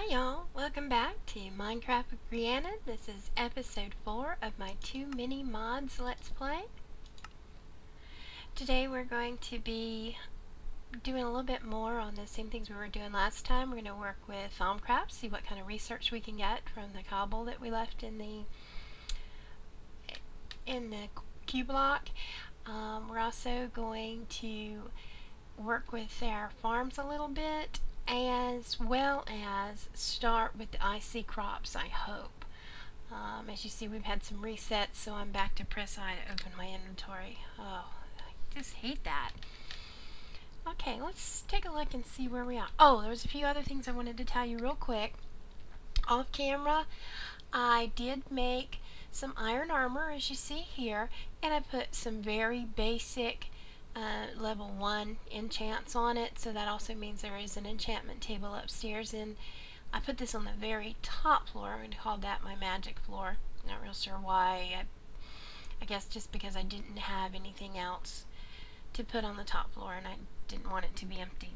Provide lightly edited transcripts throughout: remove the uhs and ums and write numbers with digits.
Hi y'all, welcome back to Minecraft with Grianan. This is episode 4 of my 2 mini mods let's play. Today we're going to be doing a little bit more on the same things we were doing last time. We're going to work with Thaumcraft, see what kind of research we can get from the cobble that we left in the Q block. We're also going to work with our farms a little bit, as well as start with the IC crops, I hope. As you see, we've had some resets, so I'm back to press I to open my inventory. Oh, I just hate that. Okay, let's take a look and see where we are. Oh, there was a few other things I wanted to tell you real quick. Off camera, I did make some iron armor, as you see here, and I put some very basic level 1 enchants on it, so that also means there is an enchantment table upstairs, and I put this on the very top floor. I'm going to call that my magic floor. Not real sure why. I guess just because I didn't have anything else to put on the top floor and I didn't want it to be empty.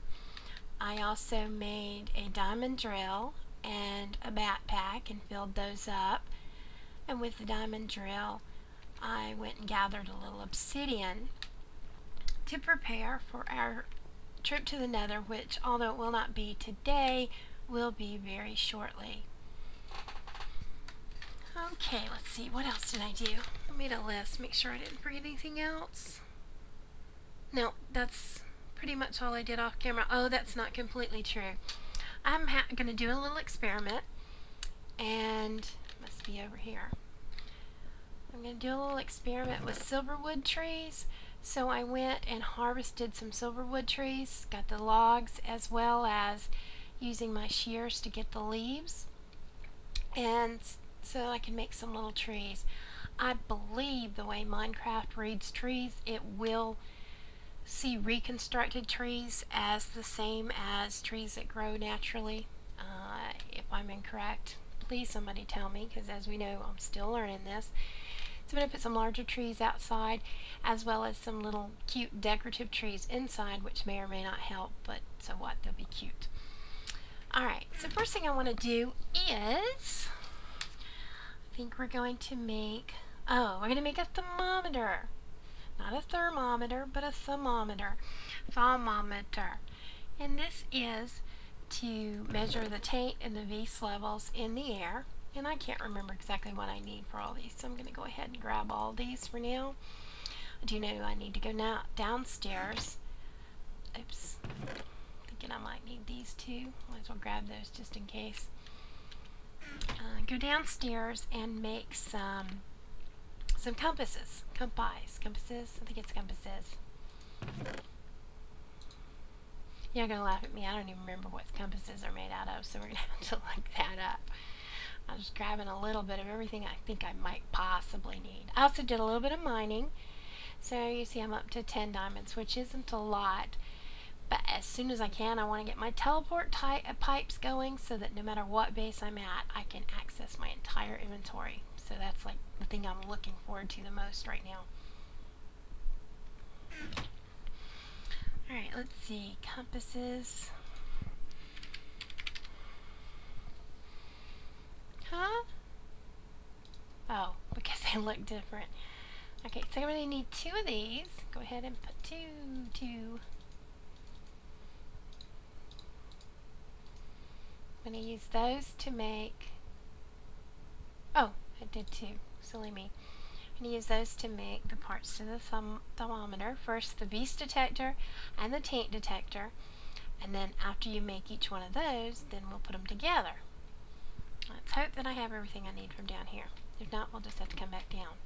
I also made a diamond drill and a backpack and filled those up, and with the diamond drill I went and gathered a little obsidian to prepare for our trip to the Nether, which, although it will not be today, will be very shortly. Okay, let's see, what else did I do? I made a list, make sure I didn't forget anything else. No, that's pretty much all I did off camera. Oh, that's not completely true. I'm going to do a little experiment, and must be over here. I'm going to do a little experiment with silverwood trees. So I went and harvested some silverwood trees, got the logs, as well as using my shears to get the leaves, and so I can make some little trees. I believe the way Minecraft reads trees, it will see reconstructed trees as the same as trees that grow naturally. If I'm incorrect, please somebody tell me, because as we know, I'm still learning this. So I'm going to put some larger trees outside, as well as some little cute decorative trees inside, which may or may not help, but so what, they'll be cute. Alright, so first thing I want to do is, I think we're going to make, we're going to make a thermometer. Not a thermometer, but a thermometer. Thermometer. And this is to measure the taint and the Vs levels in the air. And I can't remember exactly what I need for all these, so I'm going to go ahead and grab all these for now. I do know I need to go now downstairs. Oops. Thinking I might need these too. Might as well grab those just in case. Go downstairs and make some compasses. Compasses? I think it's compasses. You're going to laugh at me. I don't even remember what compasses are made out of, so we're going to have to look that up. I'm just grabbing a little bit of everything I think I might possibly need. I also did a little bit of mining. So you see I'm up to 10 diamonds, which isn't a lot. But as soon as I can, I want to get my teleport pipes going so that no matter what base I'm at, I can access my entire inventory. So that's like the thing I'm looking forward to the most right now. Alright, let's see. Compasses. Huh? Oh, because they look different. Okay, so I'm going to need 2 of these. Go ahead and put two. I'm going to use those to make... Oh, I did 2. Silly me. I'm going to use those to make the parts to the thermometer. First, the Vs detector and the taint detector. And then after you make each one of those, then we'll put them together. Let's hope that I have everything I need from down here. If not, we'll just have to come back down.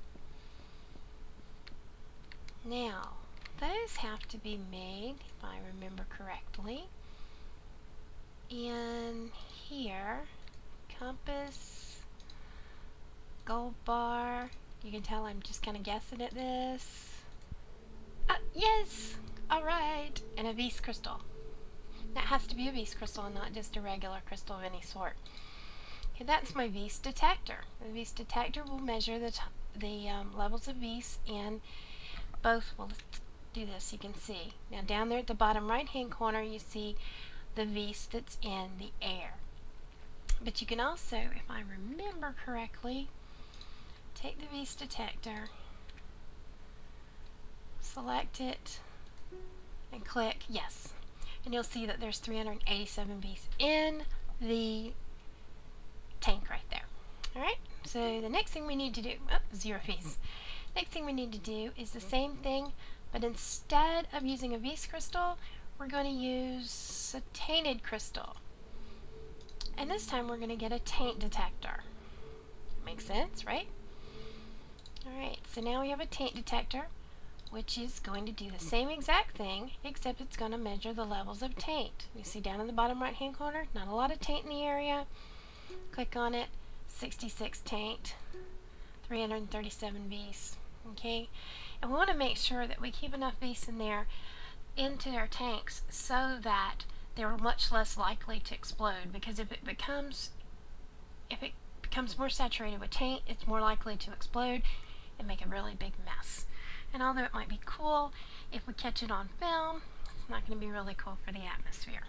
Now, those have to be made, if I remember correctly, in here. Compass, gold bar. You can tell I'm just kind of guessing at this. Yes! Alright! And a Vs crystal. That has to be a Vs crystal and not just a regular crystal of any sort. Okay, that's my Vs detector. The Vs detector will measure the levels of Vs in both. Well, let's do this. You can see. Now down there at the bottom right hand corner you see the Vs that's in the air. But you can also, if I remember correctly, take the V's detector, select it, and click yes. And you'll see that there's 387 V's in the tank right there. Alright, so the next thing we need to do, 0 V's. Next thing we need to do is the same thing, but instead of using a V's crystal, we're going to use a tainted crystal. And this time we're going to get a taint detector. Makes sense, right? Alright, so now we have a taint detector, which is going to do the same exact thing, except it's going to measure the levels of taint. You see down in the bottom right hand corner, not a lot of taint in the area. Click on it, 66 taint, 337 V's. Okay, and we want to make sure that we keep enough V's in there into our tanks so that they're much less likely to explode, because if it becomes more saturated with taint, it's more likely to explode and make a really big mess. And although it might be cool if we catch it on film, it's not going to be really cool for the atmosphere.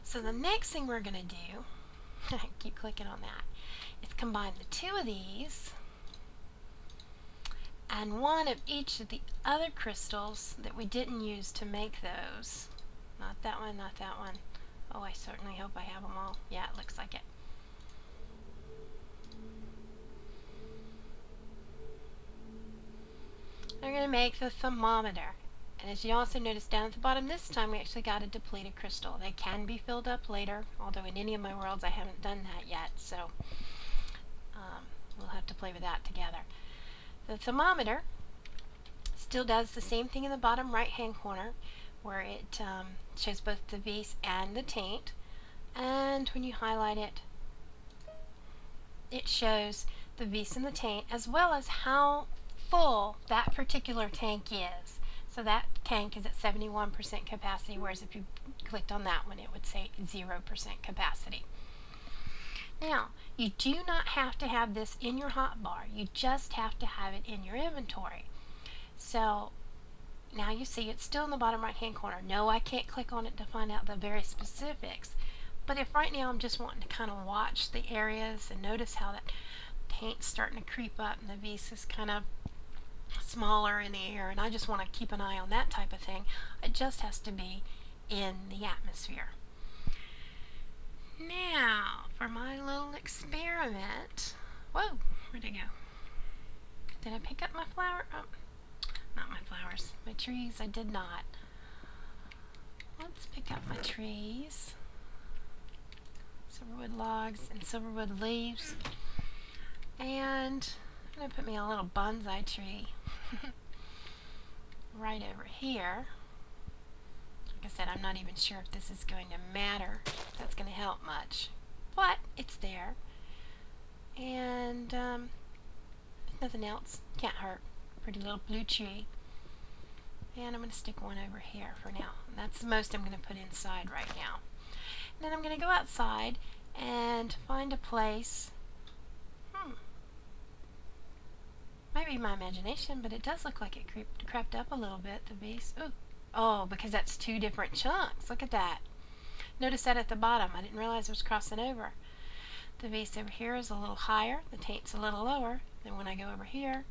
So the next thing we're going to do, keep clicking on that, is combine the two of these and one of each of the other crystals that we didn't use to make those. Not that one, not that one. Oh, I certainly hope I have them all. Yeah, it looks like it. We're going to make the thermometer. And as you also notice down at the bottom, this time we actually got a depleted crystal. They can be filled up later, although in any of my worlds I haven't done that yet, so we'll have to play with that together. The thermometer still does the same thing in the bottom right hand corner, where it shows both the V's and the taint, and when you highlight it, it shows the V's and the taint as well as how full that particular tank is. So that tank is at 71% capacity, whereas if you clicked on that one it would say 0% capacity. Now, you do not have to have this in your hotbar, you just have to have it in your inventory. So now you see it's still in the bottom right hand corner. No, I can't click on it to find out the very specifics, but if right now I'm just wanting to kind of watch the areas and notice how that taint's starting to creep up and the V's is kind of smaller in the air, and I just want to keep an eye on that type of thing, it just has to be in the atmosphere. Now, for my little experiment, whoa, where'd it go? Did I pick up my flower? Oh, not my flowers, my trees. I did not. Let's pick up my trees. Silverwood logs and silverwood leaves. And I'm going to put me a little bonsai tree right over here. Like I said, I'm not even sure if this is going to matter, if that's going to help much, but it's there. And if nothing else, can't hurt. Pretty little blue tree. And I'm going to stick one over here for now. And that's the most I'm going to put inside right now. And then I'm going to go outside and find a place. Might be my imagination, but it does look like it crept up a little bit, the base. Ooh. Oh, because that's two different chunks. Look at that. Notice that at the bottom. I didn't realize it was crossing over. The base over here is a little higher. The taint's a little lower. Then when I go over here,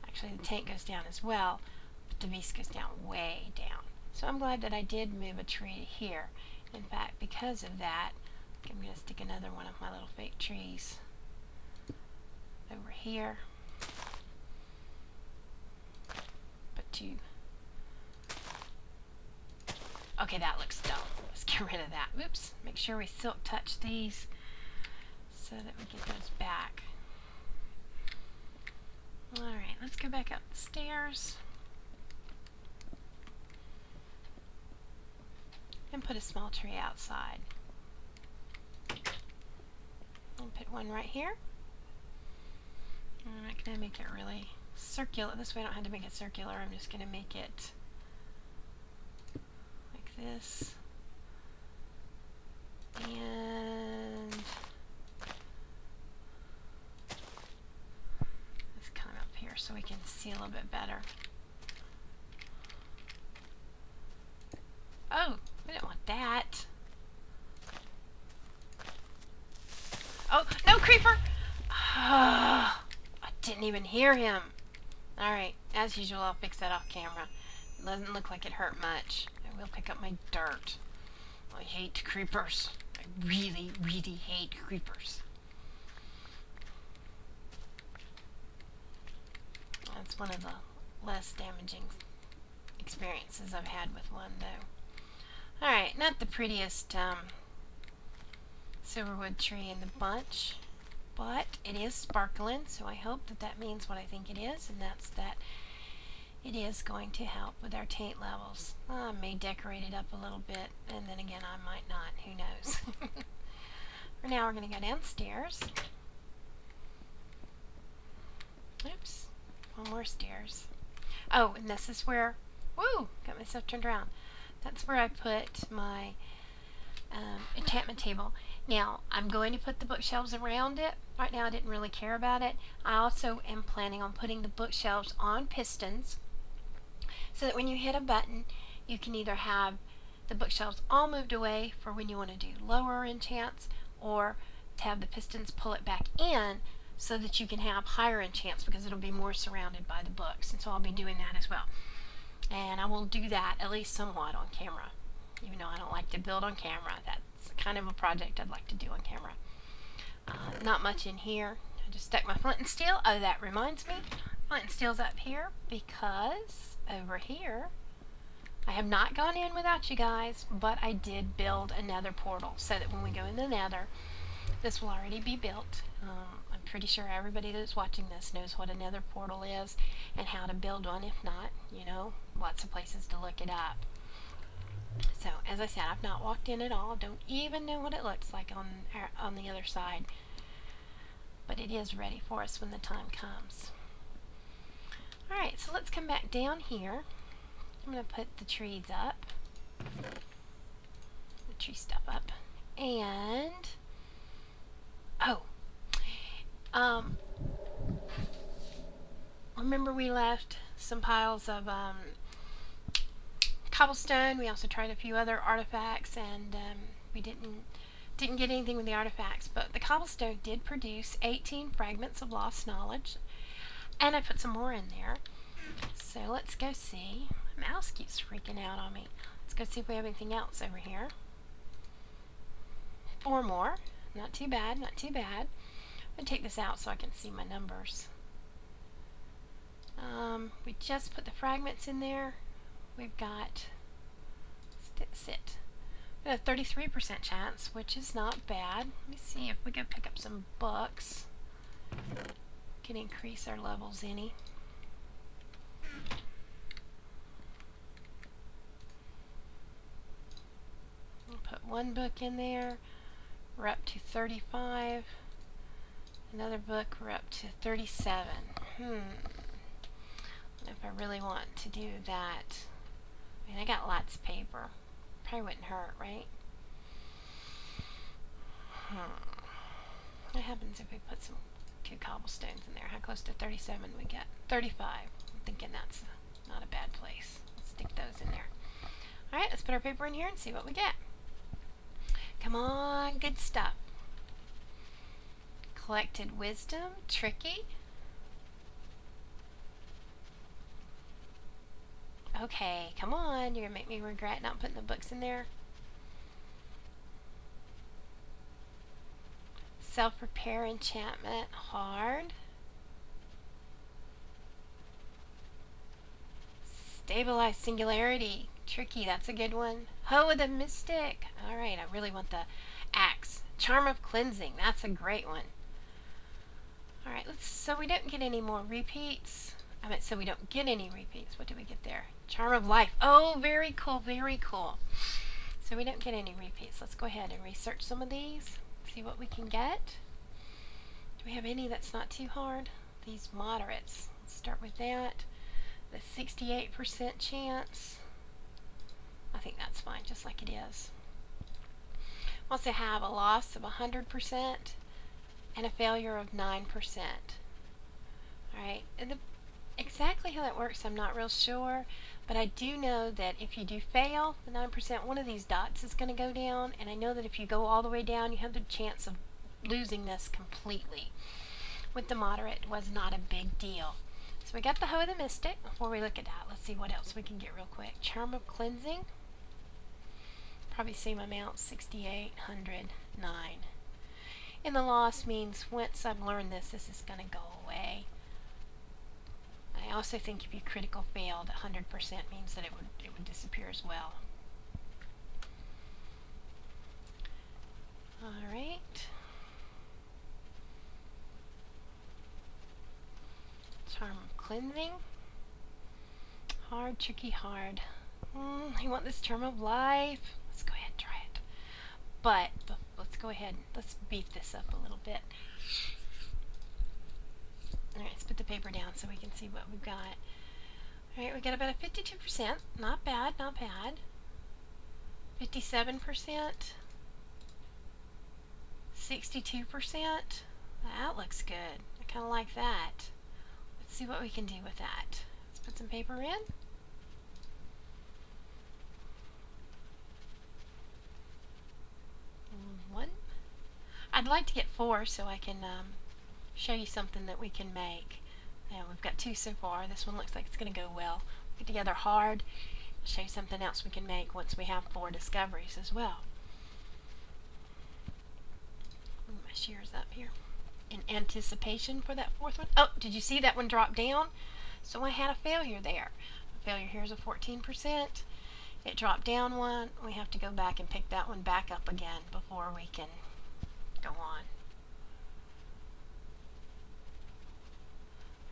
actually the taint goes down as well, but the base goes down way down. So I'm glad that I did move a tree here. In fact, because of that, I'm going to stick another one of my little fake trees over here. But two. Okay, that looks dull. Let's get rid of that. Oops. Make sure we silk touch these so that we get those back. Alright, let's go back up the stairs and put a small tree outside. And put one right here. I'm not going to make it really circular. This way I don't have to make it circular. I'm just going to make it like this. And let's come up here so we can see a little bit better. Oh, we don't want that. creeper! I didn't even hear him. Alright, as usual, I'll fix that off camera. It doesn't look like it hurt much. I will pick up my dirt. I hate creepers. I really, really hate creepers. That's one of the less damaging experiences I've had with one, though. Alright, not the prettiest silverwood tree in the bunch, but it is sparkling, so I hope that that means what I think it is, and that's that it is going to help with our taint levels. I may decorate it up a little bit, and then again I might not, who knows. For now we're going to go downstairs. Oops, one more stairs. Oh, and this is where, woo, got myself turned around. That's where I put my enchantment table. Now, I'm going to put the bookshelves around it. Right now I didn't really care about it. I also am planning on putting the bookshelves on pistons so that when you hit a button, you can either have the bookshelves all moved away for when you want to do lower enchants, or to have the pistons pull it back in so that you can have higher enchants because it'll be more surrounded by the books. And so I'll be doing that as well. And I will do that at least somewhat on camera. Even though I don't like to build on camera, that's kind of a project I'd like to do on camera. Not much in here. I just stuck my flint and steel. Oh, that reminds me. Flint and steel's up here because over here, I have not gone in without you guys, but I did build a nether portal so that when we go in the nether, this will already be built. I'm pretty sure everybody that's watching this knows what a nether portal is and how to build one. If not, you know, lots of places to look it up. So, as I said, I've not walked in at all. Don't even know what it looks like on the other side. But it is ready for us when the time comes. Alright, so let's come back down here. I'm going to put the trees up. The tree stuff up. And... oh! Remember we left some piles of cobblestone. We also tried a few other artifacts, and we didn't get anything with the artifacts, but the cobblestone did produce 18 fragments of lost knowledge, and I put some more in there. So let's go see. My mouse keeps freaking out on me. Let's go see if we have anything else over here. 4 more. Not too bad, not too bad. I'm going to take this out so I can see my numbers. We just put the fragments in there. We've got, sit. We got a 33% chance, which is not bad. Let me see if we can pick up some books. Can increase our levels any. We'll put 1 book in there. We're up to 35. Another book, we're up to 37. I don't know if I really want to do that. I mean, I got lots of paper. Probably wouldn't hurt, right? What happens if we put 2 cobblestones in there? How close to 37 we get? 35. I'm thinking that's not a bad place. Let's stick those in there. Alright, let's put our paper in here and see what we get. Come on, good stuff. Collected wisdom, tricky. Okay, come on, you're gonna make me regret not putting the books in there. Self-repair enchantment, hard. Stabilize singularity, tricky, that's a good one. Hoe of the Mystic. Alright, I really want the axe. Charm of cleansing, that's a great one. Alright, so we don't get any more repeats. So we don't get any repeats. What did we get there? Charm of life. Oh, very cool, very cool. So we don't get any repeats. Let's go ahead and research some of these. See what we can get. Do we have any that's not too hard? These moderates. Let's start with that. The 68% chance. I think that's fine, just like it is. We also have a loss of 100% and a failure of 9%. Alright, and exactly how that works I'm not real sure, but I do know that if you do fail the 9%, one of these dots is going to go down, and I know that if you go all the way down, you have the chance of losing this completely. With the moderate, it was not a big deal. So we got the Hoe of the Mystic. Before we look at that, let's see what else we can get real quick. Charm of Cleansing. Probably same amount, 6,809. And the loss means once I've learned this is going to go away. I also think if you critical failed, 100% means that it would disappear as well. Alright. Charm of Cleansing. Hard, tricky, hard. I want this Charm of Life. Let's go ahead and try it. But let's go ahead and let's beef this up a little bit. Alright, let's put the paper down so we can see what we've got. Alright, we got about a 52%. Not bad, not bad. 57%. 62%. That looks good. I kind of like that. Let's see what we can do with that. Let's put some paper in. One. I'd like to get 4 so I can show you something that we can make. Now we've got 2 so far. This one looks like it's going to go well. Get together hard. I'll show you something else we can make once we have 4 discoveries as well. My shears up here. In anticipation for that 4th one. Oh, did you see that one drop down? So I had a failure there. A failure here is a 14%. It dropped down 1. We have to go back and pick that one back up again before we can go on.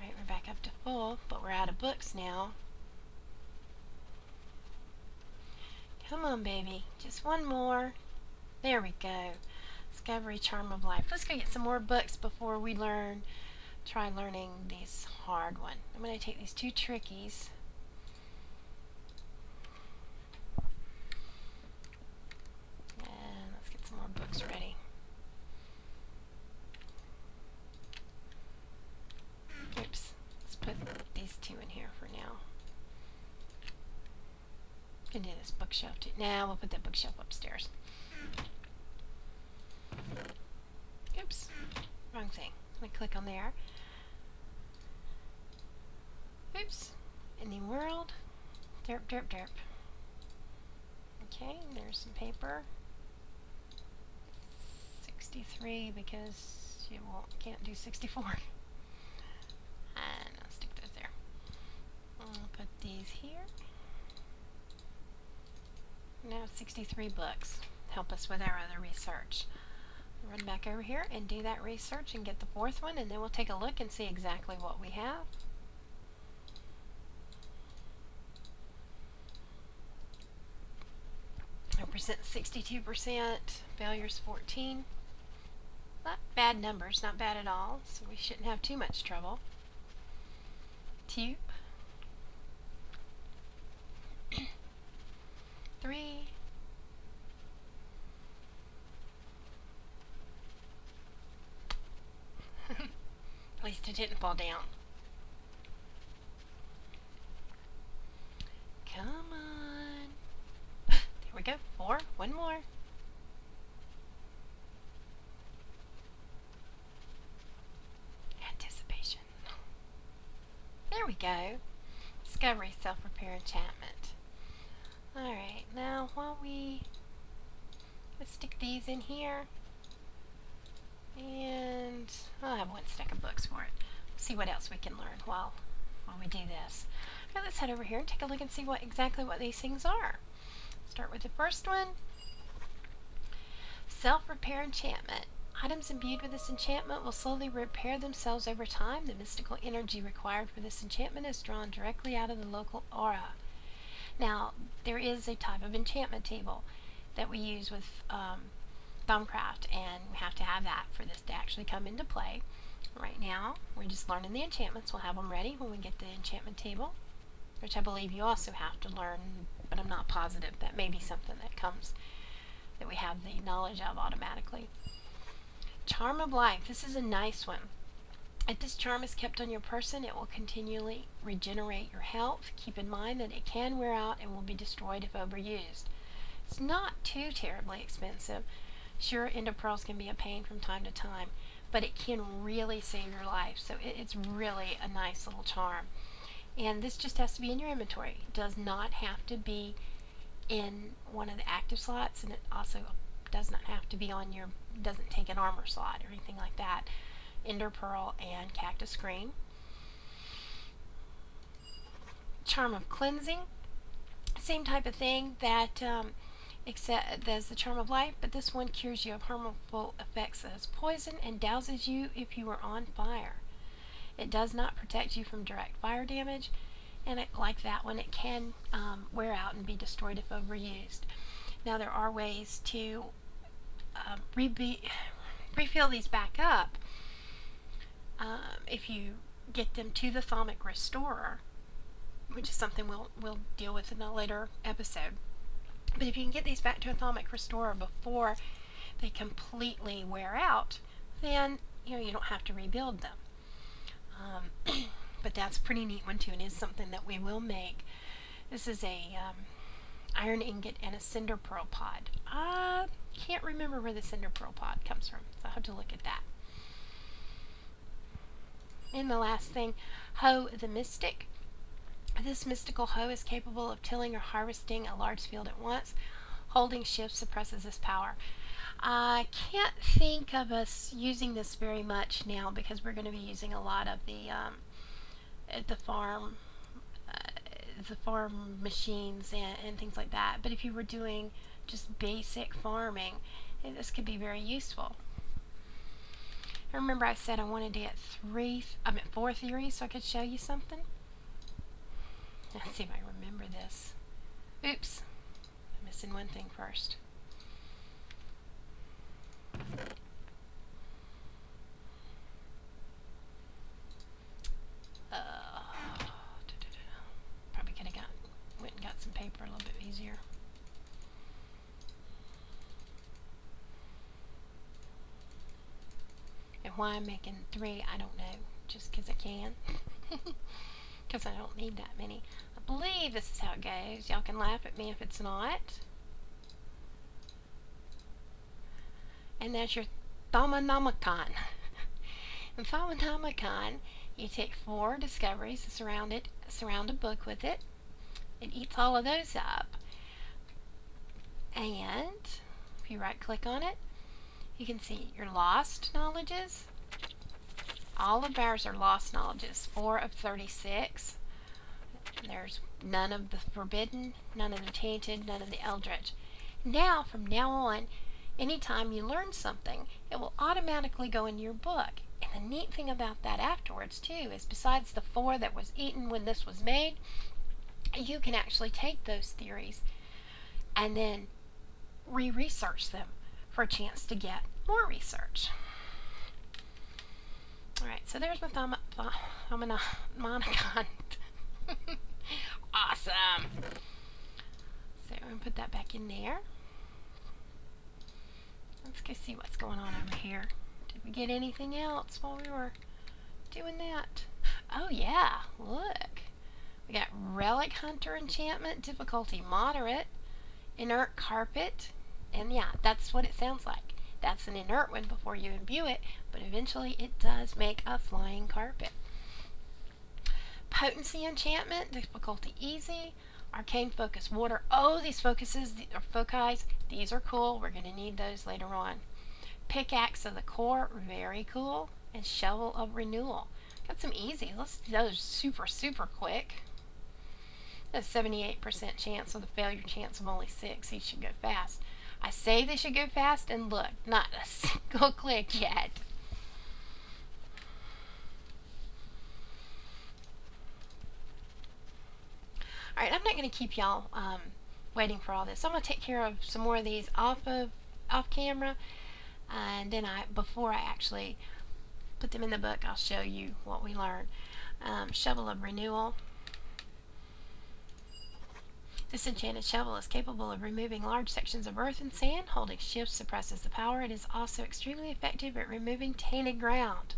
Alright, we're back up to full, but we're out of books now. Come on, baby. Just one more. There we go. Discovery, Charm of Life. Let's go get some more books before we try learning these hard ones. I'm going to take these 2 trickies. And let's get some more books ready. Oops. Let's put these 2 in here for now. We can do this bookshelf too. Now we'll put that bookshelf upstairs. Oops, wrong thing. Let me click on there. Oops, in the world, derp, derp, derp. Okay, there's some paper. 63 because you can't do 64. And I'll stick those there. I'll put these here. Now 63 books. Help us with our other research. Run back over here and do that research and get the 4th one, and then we'll take a look and see exactly what we have. Our percent 62%, failures 14. Not bad numbers, not bad at all, so we shouldn't have too much trouble. Tube. 3. At least it didn't fall down. Come on. There we go. 4. One more. Anticipation. There we go. Discovery, self-repair, enchantment. Alright, now let's stick these in here. And I'll have 1 stack of books for it. See what else we can learn while we do this. Okay, let's head over here and take a look and see exactly what these things are. Start with the first one. Self-repair enchantment. Items imbued with this enchantment will slowly repair themselves over time. The mystical energy required for this enchantment is drawn directly out of the local aura. Now, there is a type of enchantment table that we use with Thaumcraft, and we have to have that for this to actually come into play. Right now, we're just learning the enchantments. We'll have them ready when we get the enchantment table, which I believe you also have to learn, but I'm not positive. That may be something that comes, that we have the knowledge of automatically. Charm of Life. This is a nice one. If this charm is kept on your person, it will continually regenerate your health. Keep in mind that it can wear out and will be destroyed if overused. It's not too terribly expensive. Sure, ender pearls can be a pain from time to time, but it can really save your life. So it's really a nice little charm. And this just has to be in your inventory. It does not have to be in one of the active slots, and it also does not have to be on your, doesn't take an armor slot or anything like that. Ender pearl and cactus green. Charm of cleansing, same type of thing that except as the charm of life, but this one cures you of harmful effects as poison and douses you if you are on fire. It does not protect you from direct fire damage, and like that one, it can wear out and be destroyed if overused. Now there are ways to refill these back up if you get them to the Thaumcraft Restorer, which is something we'll deal with in a later episode. But if you can get these back to a Thaumcraft Restorer before they completely wear out, then you don't have to rebuild them. But that's a pretty neat one too, and is something that we will make. This is a iron ingot and a cinder pearl pod. I can't remember where the cinder pearl pod comes from, so I'll have to look at that. And the last thing, Hoe the Mystic. This mystical hoe is capable of tilling or harvesting a large field at once. Holding shift suppresses this power. I can't think of us using this very much now because we're going to be using a lot of the farm machines and things like that. But if you were doing just basic farming, this could be very useful. I remember I said I wanted to get 4 theories so I could show you something. Let's see if I remember this. Oops, I'm missing one thing first. Probably could have went and got some paper a little bit easier. And why I'm making 3, I don't know. Just because I can. Because I don't need that many. I believe this is how it goes. Y'all can laugh at me if it's not. And that's your Thaumcraft. In Thaumcraft, you take 4 discoveries, surround a book with it. It eats all of those up. And if you right click on it, you can see your lost knowledges. All of ours are lost knowledges, 4 of 36. There's none of the forbidden, none of the tainted, none of the eldritch. Now, from now on, anytime you learn something, it will automatically go in your book. And the neat thing about that afterwards, too, is besides the 4 that was eaten when this was made, you can actually take those theories and then re-research them for a chance to get more research. Alright, so there's my Thaumcraft. Awesome! So I'm going to put that back in there. Let's go see what's going on over here. Did we get anything else while we were doing that? Oh yeah, look. We got Relic Hunter enchantment, difficulty moderate, inert carpet, and yeah, that's what it sounds like. That's an inert one before you imbue it, but eventually it does make a flying carpet. Potency enchantment, difficulty easy, arcane focus water. Oh, these focuses, or foci, these are cool. We're going to need those later on. Pickaxe of the core, very cool. And shovel of renewal. Got some easy. Let's do those super quick. A 78% chance with a failure chance of only 6. These should go fast. I say they should go fast, and look, not a single click yet. Alright, I'm not going to keep y'all waiting for all this. I'm going to take care of some more of these off camera, and then before I actually put them in the book, I'll show you what we learned. Shovel of renewal. This enchanted shovel is capable of removing large sections of earth and sand. Holding shift suppresses the power. It is also extremely effective at removing tainted ground.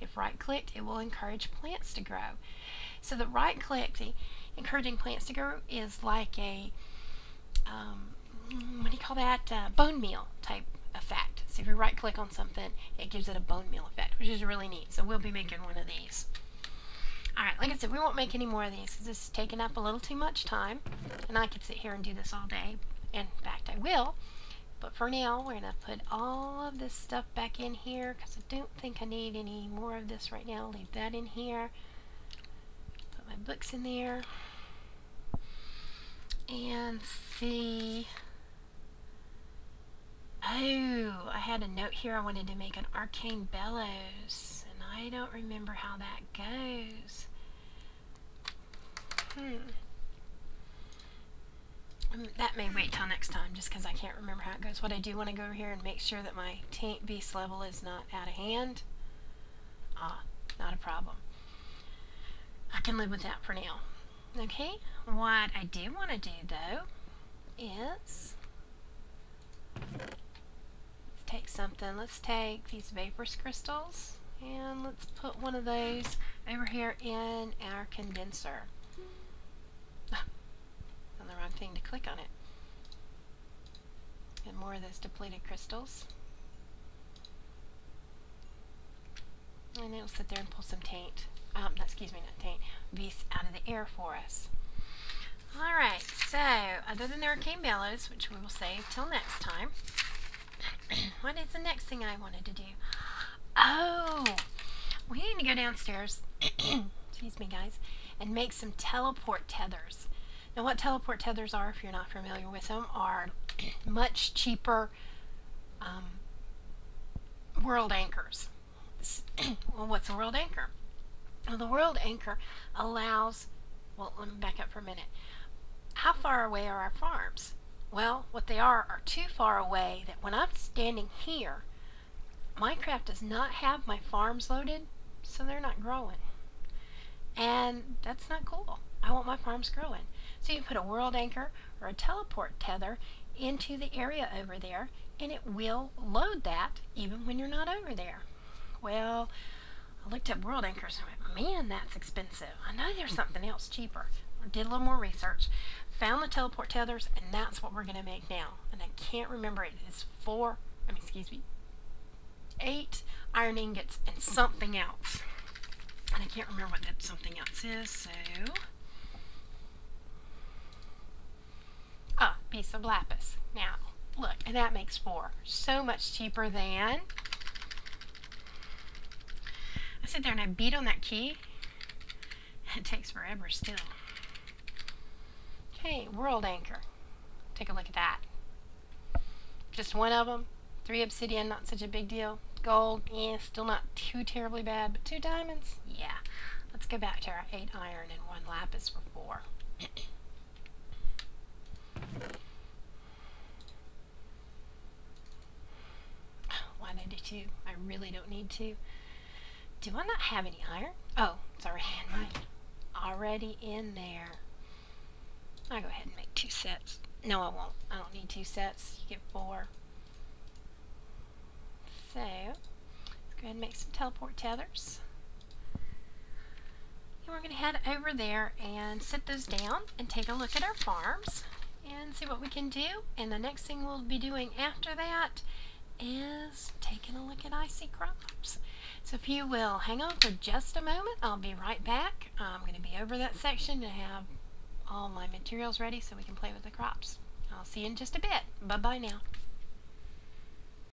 If right-clicked, it will encourage plants to grow. So the right-click, the encouraging plants to grow, is like a, what do you call that, bone meal type effect. So if you right click on something, it gives it a bone meal effect, which is really neat. So we'll be making one of these. Alright, like I said, we won't make any more of these because this is taking up a little too much time. And I could sit here and do this all day. In fact, I will. But for now, we're going to put all of this stuff back in here because I don't think I need any more of this right now. Leave that in here. Put my books in there. And see... Oh, I had a note here I wanted to make an arcane bellows. And I don't remember how that goes. That may wait till next time just because I can't remember how it goes. What I do want to go over here and make sure that my taint beast level is not out of hand. Not a problem. I can live with that for now. Okay, what I do want to do though is let's take something. Let's take these vaporous crystals and let's put one of those over here in our condenser. On the wrong thing to click on it. And more of those depleted crystals. And it'll sit there and pull some taint. Excuse me, not taint. Beasts out of the air for us. Alright, so other than the arcane bellows, which we will save till next time, what is the next thing I wanted to do? Oh! We need to go downstairs, excuse me guys, and make some teleport tethers. Now what teleport tethers are, if you're not familiar with them, are much cheaper world anchors. Well, what's a world anchor? Well, the world anchor allows, well, let me back up for a minute. How far away are our farms? Well, what they are too far away that when I'm standing here, Minecraft does not have my farms loaded, so they're not growing. And that's not cool. I want my farms growing. So you can put a world anchor or a teleport tether into the area over there, and it will load that even when you're not over there. Well, I looked at world anchors and went, man, that's expensive. I know there's something else cheaper. I did a little more research, found the teleport tethers, and that's what we're going to make now. And I can't remember it. It's 8 iron ingots and something else. And I can't remember what that something else is, so... piece of lapis. Now, look, and that makes 4. So much cheaper than... I sit there and I beat on that key. It takes forever still. Okay, world anchor. Take a look at that. Just one of them. 3 obsidian, not such a big deal. Gold, still not too terribly bad, but 2 diamonds, yeah. Let's go back to our 8 iron and 1 lapis for 4. Why did I do 2? I really don't need to. Do I not have any iron? Oh, it's already in there. I'll go ahead and make 2 sets. No, I won't. I don't need 2 sets. You get 4. So, let's go ahead and make some teleport tethers. And we're going to head over there and set those down and take a look at our farms and see what we can do. And the next thing we'll be doing after that is taking a look at icy crops. So if you will hang on for just a moment, I'll be right back. I'm going to be over that section to have all my materials ready so we can play with the crops. I'll see you in just a bit. Bye-bye now.